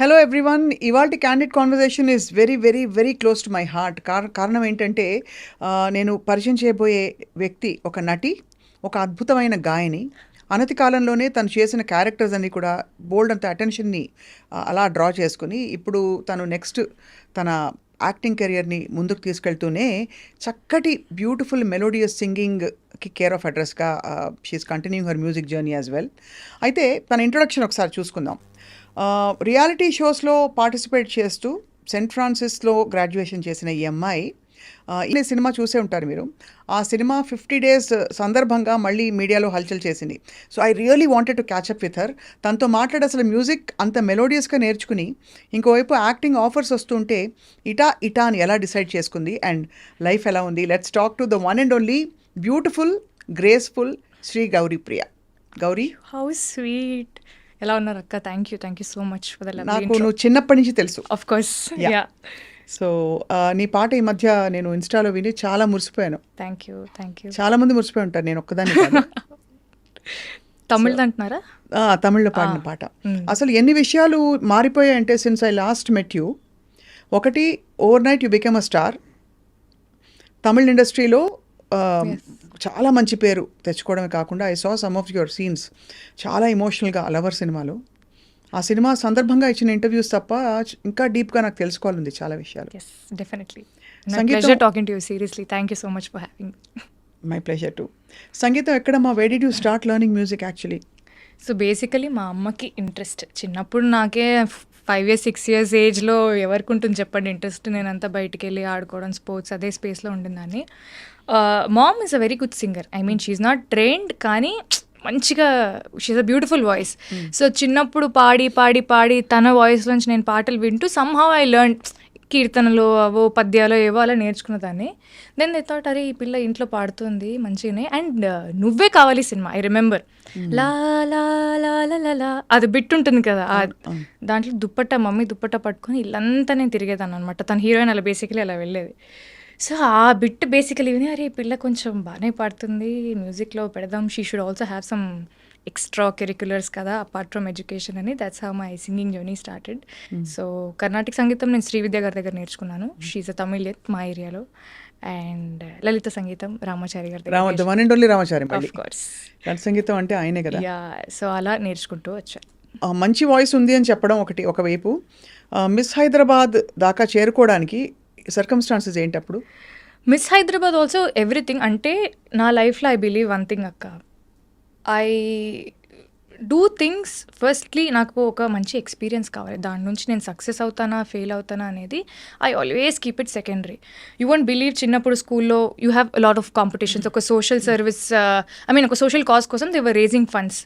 Hello everyone. ఇవాల్టి candid conversation is very very very close to my heart. కారణం ఏంటంటే నేను పరిచయం చేయబోయే వ్యక్తి ఒక నటి, ఒక అద్భుతమైన గాయని. అనతి కాలంలోనే తను చేసిన క్యారెక్టర్స్ అన్నీ కూడా బోల్డ్ అంత అటెన్షన్ని అలా డ్రా చేసుకుని ఇప్పుడు తను నెక్స్ట్ తన యాక్టింగ్ కెరియర్ని ముందుకు తీసుకెళ్తూనే చక్కటి బ్యూటిఫుల్ మెలోడియస్ సింగింగ్కి కేర్ ఆఫ్ అడ్రస్గా she's continuing her music journey as well. అయితే తన ఇంట్రొడక్షన్ ఒకసారి చూసుకుందాం. రియాలిటీ షోస్లో పార్టిసిపేట్ చేస్తూ సెయింట్ ఫ్రాన్సిస్లో గ్రాడ్యుయేషన్ చేసిన ఈ అమ్మాయి ఈ సినిమా చూసే ఉంటారు మీరు. ఆ సినిమా 50 days సందర్భంగా మళ్ళీ మీడియాలో హల్చల్ చేసింది. So I really wanted to catch up with her. తనతో మాట్లాడి అసలు మ్యూజిక్ అంత మెలోడియస్గా నేర్చుకుని ఇంకోవైపు యాక్టింగ్ ఆఫర్స్ వస్తుంటే ఇటా అని ఎలా డిసైడ్ చేసుకుంది అండ్ లైఫ్ ఎలా ఉంది. Let's talk to the one and only beautiful graceful Shri Gauri Priya. Gauri, how sweet. ఎలా ఉన్నారు అక్క? Thank you so much for the love. నాకు నువ్వు చిన్నప్పటి నుంచి తెలుసు. Of course. యా. సో నీ పాట ఈ మధ్య నేను ఇన్స్టాలో విని చాలా మురిసిపోయాను. Thank you. చాలా మంది మురిసిపోయి ఉంటారు, నేను ఒక్కదాన్ని కాదు. తమిళ్ అంటున్నారా? తమిళ్లో పాడిన పాట. అసలు ఎన్ని విషయాలు మారిపోయాయంటే since I last met you. ఒకటి, overnight you become a star. Tamil ఇండస్ట్రీలో చాలా మంచి పేరు తెచ్చుకోవడమే కాకుండా I saw some of your scenes చాలా ఎమోషనల్గా లవర్ సినిమాలో. ఆ సినిమా సందర్భంగా ఇచ్చిన ఇంటర్వ్యూస్ తప్ప ఇంకా డీప్గా నాకు తెలుసుకోవాలంది చాలా విషయాలు. Definitely. Pleasure talking to you seriously. Thank you so much for having me. My pleasure to. సంగీతం ఎక్కడమ్మా? Where did you start learning music actually? So basically మా అమ్మకి ఇంట్రెస్ట్ చిన్నప్పుడు. నాకే 5 years 6 years ఏజ్లో ఎవరికి ఉంటుంది చెప్పండి ఇంట్రెస్ట్? నేనంతా బయటికి వెళ్ళి ఆడుకోవడం, స్పోర్ట్స్ అదే స్పేస్లో ఉండిందాన్ని. Mom is a very good singer. I mean she's not trained, కానీ మంచిగా she's a beautiful voice. So చిన్నప్పుడు పాడి తన వాయిస్లోంచి నేను పాటలు వింటూ సమ్హౌ ఐ లెర్న్ కీర్తనలు అవో పద్యాలు ఏవో అలా నేర్చుకున్నదాన్ని. దెన్ దే థాట్, అరే ఈ పిల్ల ఇంట్లో పాడుతుంది మంచిగానే. అండ్ నువ్వే కావాలి సినిమా, ఐ రిమెంబర్ లా లా లా లా లా అది బిట్ ఉంటుంది కదా, దాంట్లో మమ్మీ దుప్పట్ట పట్టుకొని ఇల్లంతా నేను తిరిగేదాన్ని అనమాట. తన హీరోయిన్ అలా బేసికలీ అలా వెళ్ళేది. సో ఆ బిట్ బేసికలీ విని, అరే ఈ పిల్ల కొంచెం బాగానే పాడుతుంది, మ్యూజిక్లో పెడదాం, she should also have some extra curriculars కదా అపార్ట్ ఫ్రమ్ ఎడ్యుకేషన్ అని. That's how my singing journey started. So Karnataka సంగీతం నేను శ్రీవిద్య గారి దగ్గర నేర్చుకున్నాను. షీఈ్ అ తమిళ్ మా ఏరియాలో. అండ్ లలిత సంగీతం రామాచారి గారి దగ్గర. Ramachari of course. సంగీతం అంటే ఆయనే కదా. యా. సో అలా నేర్చుకుంటూ వచ్చా. మంచి వాయిస్ ఉంది అని చెప్పడం ఒకవైపు, మిస్ హైదరాబాద్ దాకా చేరుకోవడానికి సర్కమ్స్టాన్సెస్ ఏంటి అప్పుడు? Miss Hyderabad also everything. అంటే నా లైఫ్లో ఐ బిలీవ్ వన్ థింగ్ అక్క, ఐ డూ థింగ్స్ ఫస్ట్లీ నాకు ఒక మంచి ఎక్స్పీరియన్స్ కావాలి. దాని నుంచి నేను సక్సెస్ అవుతానా ఫెయిల్ అవుతానా అనేది I always keep it secondary. You won't believe, చిన్నప్పుడు స్కూల్లో you have lot of competitions. ఒక సోషల్ సర్వీస్, ఐ మీన్ ఒక సోషల్ కాజ్ కోసం they were raising funds,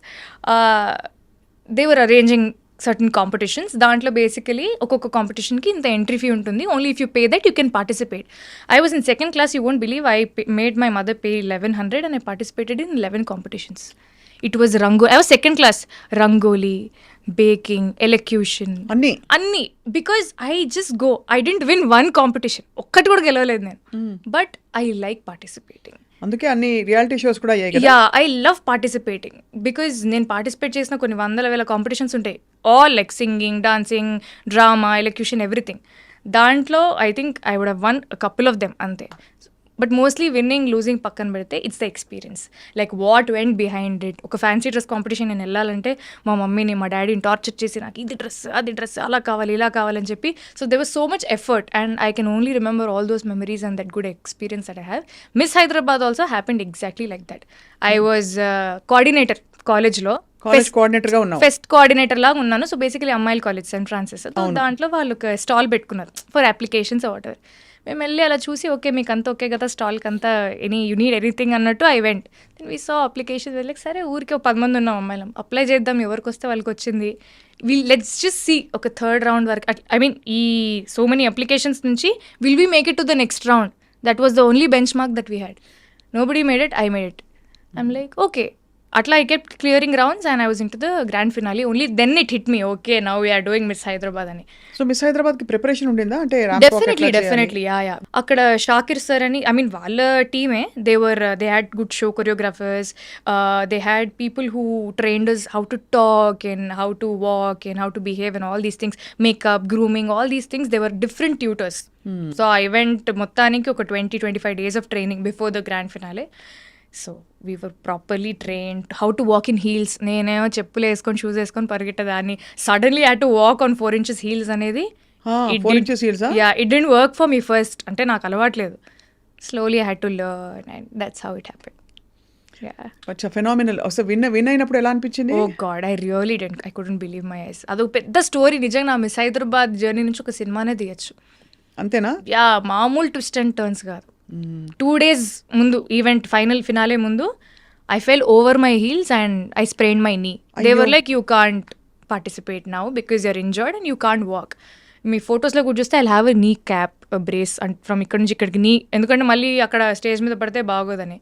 they were arranging certain competitions. దాంట్లో బేసికలీ ఒక్కొక్క కాంపిటీషన్కి ఇంత ఎంట్రీ ఫీ ఉంటుంది. Only if you pay that you can participate. I was in second class. You won't believe, I made my mother pay 1100 and I participated in 11 competitions. It was I was second class. Rangoli, baking, elocution, అన్ని. Because I just go. I didn't win one competition, ఒక్కటి కూడా గెలవలేదు నేను. But I like participating. అందుకే అన్ని reality shows కూడా అయ్యాయి. Yeah, I love participating because నేను పార్టిసిపేట్ చేసిన కొన్ని 100,000 కాంపిటీషన్స్ ఉంటాయి. All like singing, dancing, drama, elocution, everything. దాంట్లో I think I would have won couple of them అంతే. బట్ మోస్ట్లీ విన్నింగ్ లూజింగ్ పక్కన పెడితే it's the experience, like what went behind it. ఒక fancy dress competition నేను వెళ్ళాలంటే మా మమ్మీని మా డాడీని టార్చర్ చేసి నాకు ఇది డ్రెస్ అది డ్రెస్ అలా కావాలి ఇలా కావాలని చెప్పి. So they was so much effort and I can only remember all those memories and that good experience that I have. Miss Hyderabad also happened exactly like that. I was coordinator కాలేజ్లో, fest coordinator లాగా ఉన్నాను. So basically అమ్మాయిల college Saint Francis. దాంట్లో వాళ్ళు ఒక stall పెట్టుకున్నారు for applications water. మేము వెళ్ళి అలా చూసి, ఓకే మీకు అంతా ఓకే కదా స్టాల్కి అంతా, యూ నీడ్ ఎనీథింగ్ అన్నట్టు I went. Then we saw application. వెళ్ళి సరే ఊరికి 10 మంది ఉన్నాం అమ్మాయిలం, అప్లై చేద్దాం, ఎవరికి వస్తే వాళ్ళకి వచ్చింది. లెట్స్ జస్ట్ సీ ఒక 3rd round వరకు. ఐ మీన్ ఈ సో మెనీ అప్లికేషన్స్ నుంచి will we make it to the next round. That was the only benchmark that we had. Nobody made it, I made it. I'm like okay, అట్లా I kept clearing rounds and I was into the grand finale. Only then it hit me, okay now we're doing miss Hyderabad అని. So miss హైదరాబాద్కి preparation ఉండిందా? అంటే ramp walk ఎట్లా చేయాలి? Definitely yeah. అక్కడ Shakir sir అని, I mean వాళ్ళ టీమే, they had good show choreographers, they had people who trained us how to talk and how to walk and how to behave and all these things, makeup, grooming, all these things, they were different tutors. So I went మొత్తానికి ఒక 20-25 days of training before the grand finale. So we were properly trained how to walk in heels. నేనేమో చెప్పులు వేసుకొని shoes వేసుకొని పరిగెట్టేదాన్ని, suddenly had to walk on 4 inches heels అనేది. 4 inches heels ఆ? Yeah, it didn't work for me first, అంటే నాకు అలవాట్లేదు. Slowly I had to learn and that's how it happened. అచ్చా, ఫెనామినల్. అసలు విన్ అయినప్పుడు ఎలా అనిపించింది? Oh God, I couldn't believe my eyes. అదొక పెద్ద స్టోరీ నిజంగా. నా మిస్ హైదరాబాద్ జర్నీ నుంచి ఒక సినిమానే తీయచ్చు. అంతేనా? యా, మామూలు ట్విస్ట్ అండ్ టర్న్స్ కాదు. 2 days ముందు, ఈవెంట్ ఫైనల్ ఫినాలే ముందు, I fell over my heels and I sprain my knee. They were like, you can't participate now because you're injured and you can't walk. మీ ఫొటోస్లో కూడా చూస్తే I have a నీ cap brace and from ఇక్కడ నుంచి ఇక్కడికి నీ, ఎందుకంటే మళ్ళీ అక్కడ స్టేజ్ మీద పడితే బాగోదని.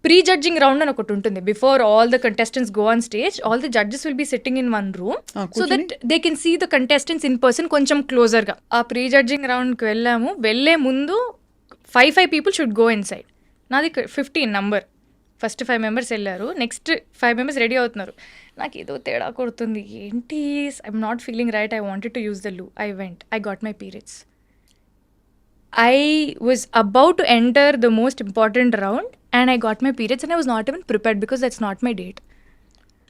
ప్రీ జడ్జింగ్ రౌండ్ అని ఒకటి ఉంటుంది. Before all the contestants go on stage, all the judges will be sitting in one room so that they can see the contestants in person కొంచెం క్లోజర్గా. ఆ ప్రీ జడ్జింగ్ రౌండ్కి వెళ్ళాము. వెళ్ళే ముందు 5 people should go inside. నాది 15 number. First 5 members వెళ్ళారు, next 5 members ready అవుతున్నారు. నాకు ఏదో తేడా కొడుతుంది, ఏంటి, I'm not feeling right, I wanted to use the loo. I went, I got my periods. I was about to enter the most important round and I got my periods and I was not even prepared because that's not my date.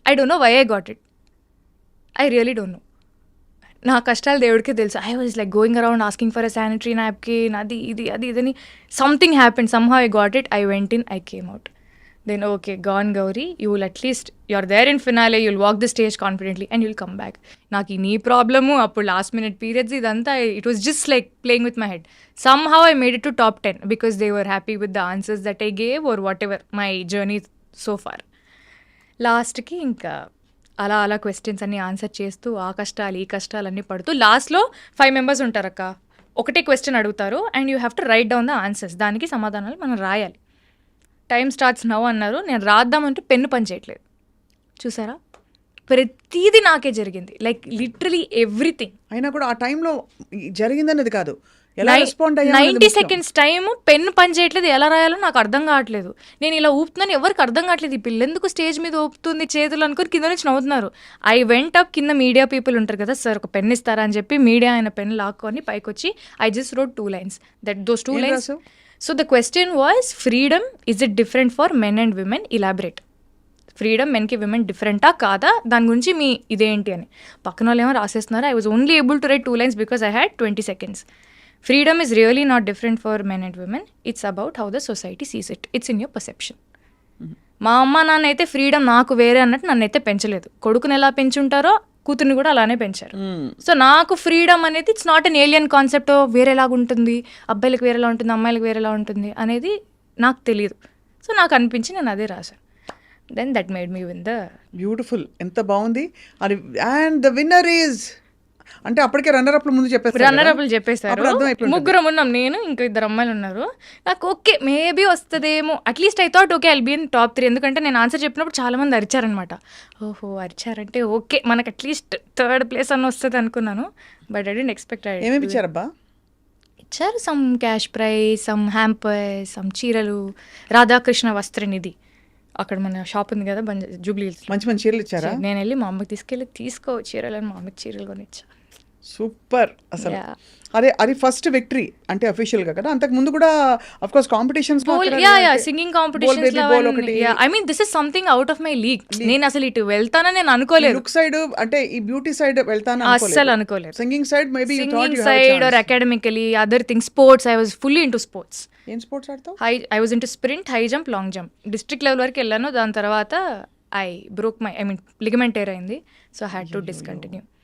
I don't know why I got it. I really don't know. నా కష్టాలు దేవుడికే తెలుసు. I was like going around asking for a sanitary napkin, అది ఇది అది ఇదని. Something happened, somehow I got it, I went in, I came out. Then okay, gone Gauri, you will at least you're there in finale, you will walk the stage confidently and you will come back. నాకు ఈ knee problem, అప్పుడు last minute periods, ఇదంతా it was just like playing with my head. Somehow I made it to top 10 because they were happy with the answers that I gave or whatever my journey so far. లాస్ట్కి ఇంకా అలా questions అన్ని answer చేస్తూ ఆ కష్టాలు ఈ కష్టాలన్నీ పడుతూ, లాస్ట్లో 5 members ఉంటారక్క, ఒకటే క్వశ్చన్ అడుగుతారు and you have to right down the answers. దానికి సమాధానాలు మనం రాయాలి. టైమ్ స్టార్ట్స్ నౌ అన్నారు. నేను రాద్దామంటే పెన్ను పనిచేయట్లేదు. చూసారా, ప్రతిదీ నాకే జరిగింది, లైక్ లిటరలీ ఎవ్రీథింగ్. అయినా కూడా ఆ టైంలో జరిగిందనేది కాదు, ఎలా రెస్పాండ్ 90 seconds టైం, పెన్ను పని చేయట్లేదు, ఎలా రాయాలో నాకు అర్థం కావట్లేదు. నేను ఇలా ఊపుతున్నాను, ఎవరికి అర్థం కావట్లేదు, ఈ పిల్ల ఎందుకు స్టేజ్ మీద ఊపుతుంది చేతులు అనుకుని కింద నుంచి నవ్వుతున్నారు. ఐ వెంట్ అప్, కింద మీడియా పీపుల్ ఉంటారు కదా, సార్ ఒక పెన్ ఇస్తారా అని చెప్పి మీడియా ఆయన పెన్ లాక్కొని పైకి వచ్చి I just wrote 2 lines. Those 2 lines. So the question was, freedom is it different for men and women, elaborate. Freedom మెన్కి విమెన్ డిఫరెంటా కాదా, దాని గురించి మీ ఇదేంటి అని. పక్కన వాళ్ళు ఏమో రాసేస్తున్నారు. I was only able to write 2 lines because I had 20 seconds. Freedom is really not different for men and women. It's about how the society sees it. It's in your perception. మా అమ్మ నాన్న అయితే freedom నాకు వేరే అన్నట్టు నన్ను అయితే పెంచలేదు. కొడుకుని ఎలా పెంచుంటారో కూతుర్ని కూడా అలానే పెంచారు. సో నాకు ఫ్రీడమ్ అనేది it's not an alien concept, వేరేలాగా ఉంటుంది, అబ్బాయిలకు వేరేలా ఉంటుంది, అమ్మాయిలకు వేరేలా ఉంటుంది అనేది నాకు తెలియదు. సో నాకు అనిపించి నేను అదే రాశాను. Then that made me win the. Beautiful, ఎంత బాగుంది. అది అండ్ ద విన్నర్ ఈజ్, అంటే అప్పటికే రన్నర్ అప్లు ముందు చెప్పేస్తారు, రన్నర్ అప్లు చెప్పేశారు. ముగ్గురం ఉన్నాం, నేను ఇంకా 2 అమ్మాయిలు ఉన్నారు. నాకు ఓకే మేబీ వస్తుందేమో, at least I thought okay I'll be in top 3. ఎందుకంటే నేను ఆన్సర్ చెప్పినప్పుడు చాలా మంది అరిచారనమాట. ఓహో అరిచారంటే ఓకే మనకు అట్లీస్ట్ 3rd place అన్న వస్తుంది అనుకున్నాను. But I didn't expect. ఏమేమి ఇచ్చారబ్బా? ఇచ్చారు some cash prize, some hamper, some చీరలు, రాధాకృష్ణ వస్త్రనిధి, అక్కడ మన షాప్ ఉంది కదా జూబ్లీ హిల్స్, మంచి మంచి చీరలు ఇచ్చారా? నేను వెళ్ళి మా అమ్మకి తీసుకెళ్ళి తీసుకో చీరలని మా అమ్మకి చీరలు కొనిచ్చా. సూపర్. అసలు అది ఫస్ట్ విక్టరీ అంటే అఫీషియల్ గా కదా, అంతకు ముందు కూడా of course competitions, singing competitions. I mean this is something out of my league. నేను అసలు ఇటు వెళ్తానని నేను అనుకోలేదు. లుక్ సైడ్ అంటే ఈ బ్యూటీ సైడ్ వెళ్తాను అస్సలు అనుకోలేదు. Singing side maybe you thought you have side or academically other things. Sports, I was fully into sports. ఏం స్పోర్ట్స్ ఆడతావు? I was into sprint, high jump, long jump. District level వరకు వెళ్ళాను. దాని తర్వాత I broke my ligament tear అయింది. So I had to discontinue.